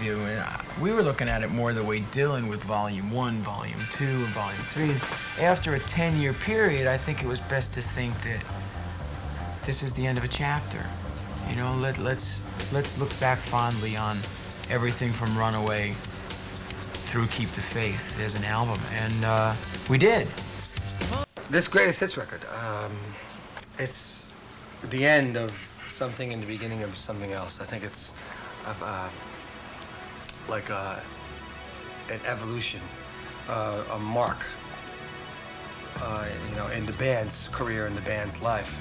view, and we were looking at it more the way Dylan with Volume 1, Volume 2, and Volume 3. And after a 10-year period, I think it was best to think that this is the end of a chapter. You know, let's look back fondly on everything from Runaway through Keep the Faith as an album, and we did. This greatest hits record, it's the end of something and the beginning of something else. I think it's like an evolution, a mark, you know, in the band's career, in the band's life,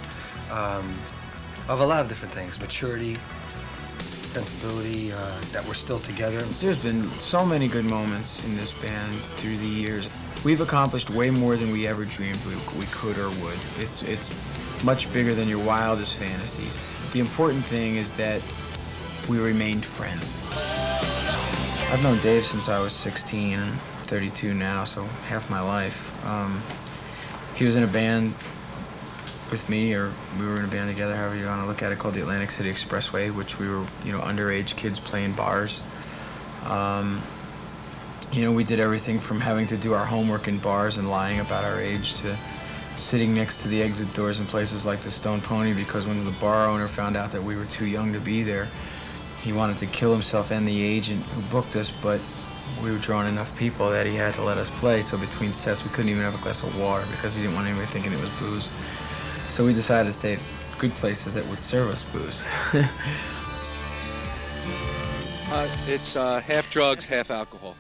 of a lot of different things, maturity, sensibility, that we're still together. There's been so many good moments in this band through the years. We've accomplished way more than we ever dreamed we could or would. It's much bigger than your wildest fantasies. The important thing is that we remained friends. I've known Dave since I was 16, and 32 now, so half my life. He was in a band with me, or we were in a band together, however you want to look at it, called the Atlantic City Expressway, which we were, you know, underage kids playing bars. You know, we did everything from having to do our homework in bars and lying about our age to sitting next to the exit doors in places like the Stone Pony, because when the bar owner found out that we were too young to be there, he wanted to kill himself and the agent who booked us, but we were drawing enough people that he had to let us play, so between sets we couldn't even have a glass of water because he didn't want anybody thinking it was booze. So we decided to stay at good places that would serve us booze. It's half drugs, half alcohol.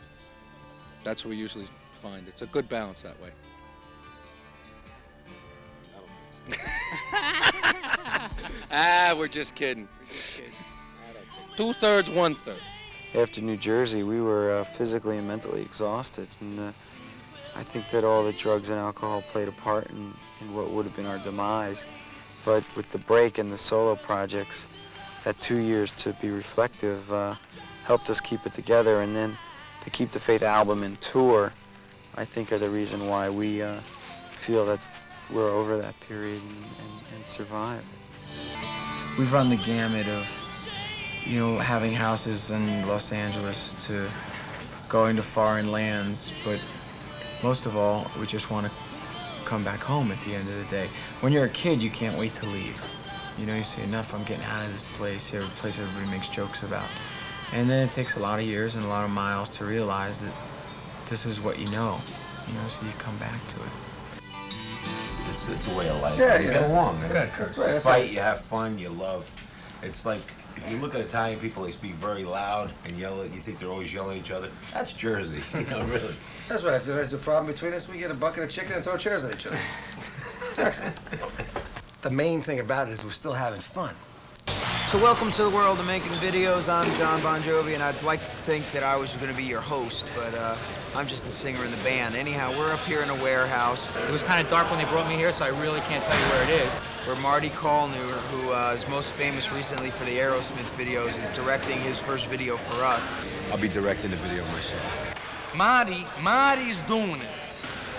That's what we usually find. It's a good balance that way. We're just kidding. 2/3, 1/3. After New Jersey, we were physically and mentally exhausted, and I think that all the drugs and alcohol played a part in what would have been our demise. But with the break and the solo projects, that 2 years to be reflective helped us keep it together, and then the Keep the Faith album and tour, I think, are the reason why we feel that we're over that period and survived. We've run the gamut of, you know, having houses in Los Angeles to going to foreign lands, but most of all, we just want to come back home at the end of the day. When you're a kid, you can't wait to leave. You know, you say, enough, I'm getting out of this place, every place everybody makes jokes about. And then it takes a lot of years and a lot of miles to realize that this is what you know, so you come back to it. It's a way of life. Yeah, you yeah. get along. That's right. You That's fight, right. you have fun, you love. It's like, if you look at Italian people, they speak very loud and yell at you, think they're always yelling at each other. That's Jersey, you know, really. That's right. If there's a problem between us, we get a bucket of chicken and throw chairs at each other. It's excellent. The main thing about it is we're still having fun. So welcome to the world of making videos. I'm John Bon Jovi, and I'd like to think that I was going to be your host, but I'm just the singer in the band. Anyhow, we're up here in a warehouse. It was kind of dark when they brought me here, so I really can't tell you where it is. Where Marty Callner, who is most famous recently for the Aerosmith videos, is directing his first video for us. I'll be directing the video myself. Marty's doing it.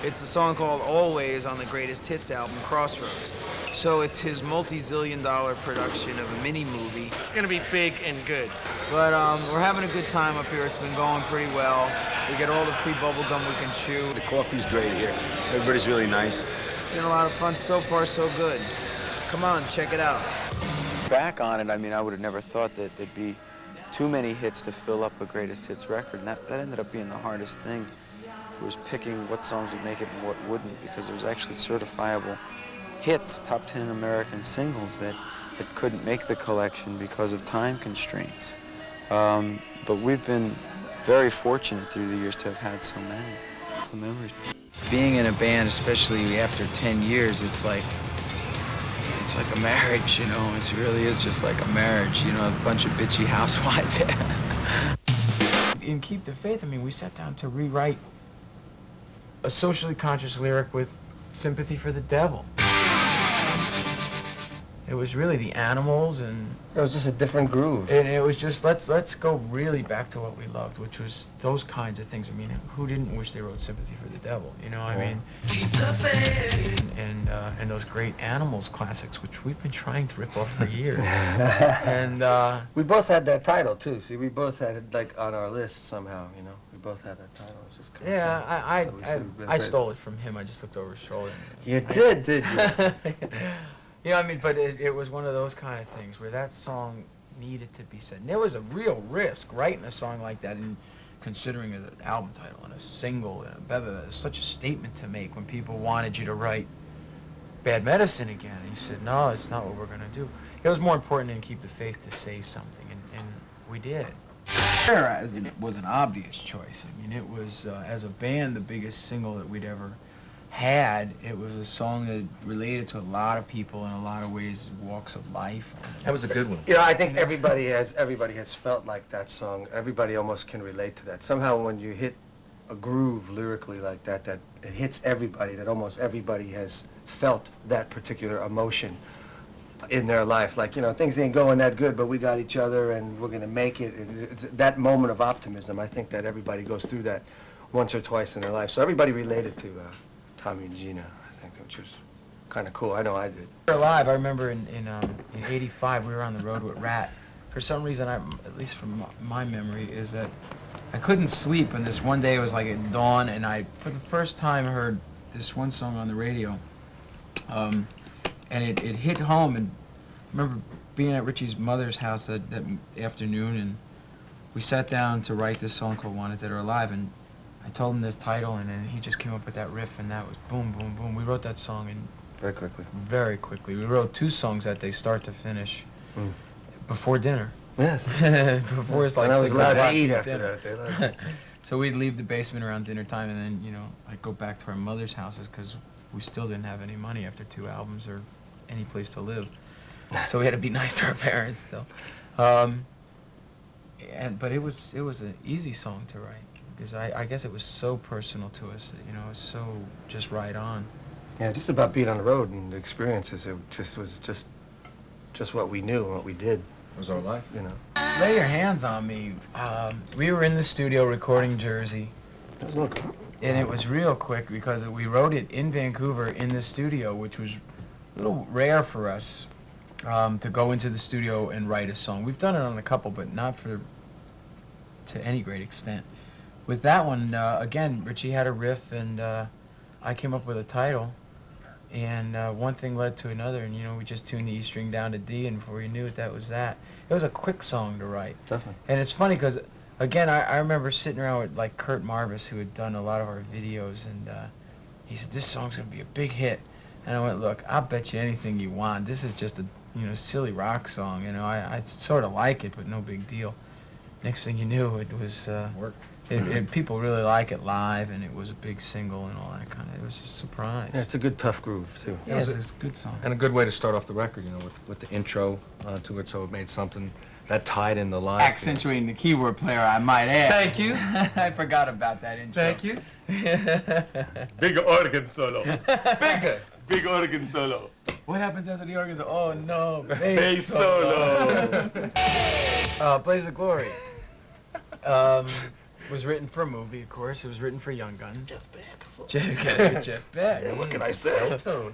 It's a song called Always on the Greatest Hits album, Crossroads. So it's his multi-zillion-dollar production of a mini-movie. It's gonna be big and good. But we're having a good time up here. It's been going pretty well. We get all the free bubble gum we can chew. The coffee's great here. Everybody's really nice. It's been a lot of fun. So far, so good. Come on, check it out. Back on it, I mean, I would have never thought that there'd be too many hits to fill up a greatest hits record, and that ended up being the hardest thing, was picking what songs would make it and what wouldn't, because there was actually certifiable hits, top 10 American singles that couldn't make the collection because of time constraints. But we've been very fortunate through the years to have had so many memories. Being in a band, especially after 10 years, it's like a marriage, you know. It really is just like a marriage, you know, a bunch of bitchy housewives. In Keep the Faith, I mean, we sat down to rewrite a socially conscious lyric with sympathy for the devil. It was really the Animals, and It was just a different groove. it was just let's go really back to what we loved, which was those kinds of things. I mean, who didn't wish they wrote Sympathy for the Devil? You know, I mean, and those great Animals classics, which we've been trying to rip off for years. And We both had that title too. See, we both had it like on our list somehow. You know, we both had that title. It's just kind yeah, of fun. So we said we'd been I great. stole it from him. I just looked over his shoulder. You did you? You know, I mean, but it was one of those kind of things where that song needed to be said. And there was a real risk writing a song like that and considering it an album title and a single and such a statement to make when people wanted you to write Bad Medicine again. And you said, no, it's not what we're going to do. It was more important than Keep the Faith to say something, and we did. Carriera was an obvious choice. I mean, it was, as a band, the biggest single that we'd ever had. It was a song that related to a lot of people in a lot of ways, walks of life. That was a good one. You know, I think everybody has felt like that song. Everybody almost can relate to that. Somehow when you hit a groove lyrically like that, that it hits everybody, that almost everybody has felt that particular emotion in their life. Like, you know, things ain't going that good, but we got each other and we're going to make it. And it's that moment of optimism. I think that everybody goes through that once or twice in their life. So everybody related to Tommy and Gina, I think, which was kind of cool. I know I did. We were live. I remember in '85 we were on the road with Rat. For some reason, at least from my memory, is that I couldn't sleep, and this one day it was like at dawn, and I, for the first time, heard this one song on the radio, and it hit home. And I remember being at Richie's mother's house that afternoon, and we sat down to write this song called Wanted Dead or Alive, and I told him this title, and then he just came up with that riff, and that was boom, boom, boom. We wrote that song in Very quickly. very quickly. We wrote 2 songs that day, start to finish, before dinner. Yes. Before it's like And I was 6 allowed o'clock to eat at after dinner. that. They loved it. So we'd leave the basement around dinner time, and then, you know, I'd go back to our mother's houses because we still didn't have any money after 2 albums or any place to live. So we had to be nice to our parents still. But it was an easy song to write because I guess it was so personal to us. You know, it was so just right on. Yeah, just about being on the road and the experiences. It just was just what we knew and what we did. It was our life. You know. Lay Your Hands on Me. We were in the studio recording Jersey, It was a little cool. and it was real quick because we wrote it in Vancouver in the studio, which was a little rare for us to go into the studio and write a song. We've done it on a couple, but not to any great extent. With that one, again, Richie had a riff, and I came up with a title. And one thing led to another, and, you know, we just tuned the E string down to D, and before you knew it, that was that. It was a quick song to write. Definitely. And it's funny because, again, I remember sitting around with, like, Kurt Marvis, who had done a lot of our videos, and he said, this song's going to be a big hit. And I went, look, I'll bet you anything you want. This is just a, you know, silly rock song. You know, I sort of like it, but no big deal. Next thing you knew, it was... people really like it live, and it was a big single and all that kind of. It was a surprise. Yeah, it's a good tough groove too. Yeah, it's a good song. And a good way to start off the record, you know, with the intro to it, so it made something that tied in the live. Accentuating the keyboard player, I might add. Thank you. I forgot about that intro. Thank you. Big organ solo. Bigger. Big organ solo. What happens after the organ? Oh no, Bass solo. Blaze of Glory. Was written for a movie, of course. It was written for Young Guns. Jeff Beck. Yeah, what can I say? L-tone.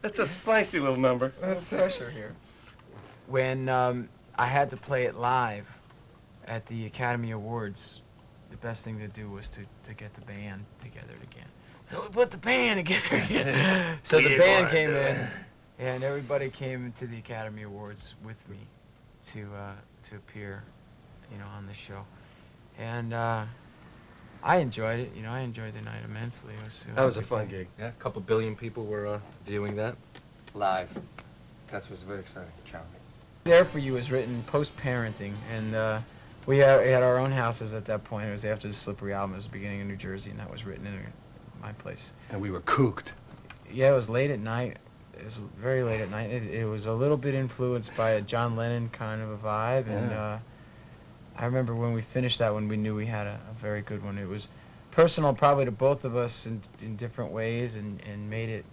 That's a spicy little number. That's pressure here. When I had to play it live at the Academy Awards, the best thing to do was to get the band together again. So we put the band together again. So the band came in, and everybody came to the Academy Awards with me to appear, you know, on the show. And I enjoyed it. You know, I enjoyed the night immensely. That was a good fun thing. gig. Yeah, a couple billion people were viewing that. Live. That was very exciting. Challenging. There For You was written post-parenting, and we had our own houses at that point. It was after the Slippery album. It was the beginning of New Jersey, and that was written in my place. And we were cooked. Yeah, it was late at night. It was very late at night. It was a little bit influenced by a John Lennon kind of a vibe, and I remember when we finished that one, we knew we had a very good one. It was personal probably to both of us in different ways, and made it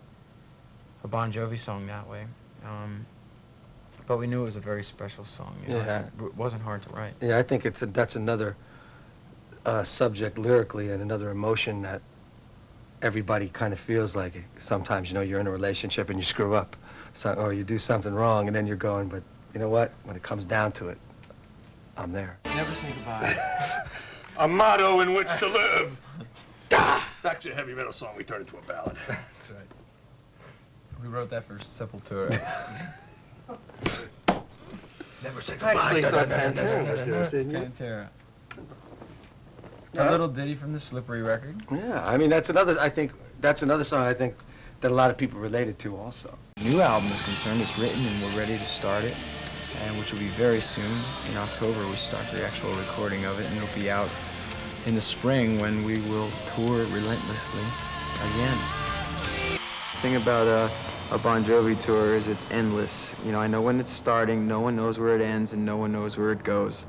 a Bon Jovi song that way. But we knew it was a very special song. You know, Yeah. It wasn't hard to write. Yeah, I think that's another subject lyrically and another emotion that everybody kind of feels like. Sometimes, you know, you're in a relationship and you screw up, or you do something wrong, and then you're going, but you know what? When it comes down to it, I'm there. Never say goodbye. A motto in which to live. Gah! It's actually a heavy metal song we turned into a ballad. That's right. We wrote that for Sepultura. Never say I actually goodbye. thought Pantera would do it, didn't you? Pantera. Yeah. A little ditty from the Slippery record. Yeah, I mean, that's another song I think that a lot of people related to also. New album is concerned, it's written and we're ready to start it, and which will be very soon. In October we start the actual recording of it, and it'll be out in the spring when we will tour relentlessly again. The thing about a Bon Jovi tour is it's endless. You know, I know when it's starting, no one knows where it ends, and no one knows where it goes.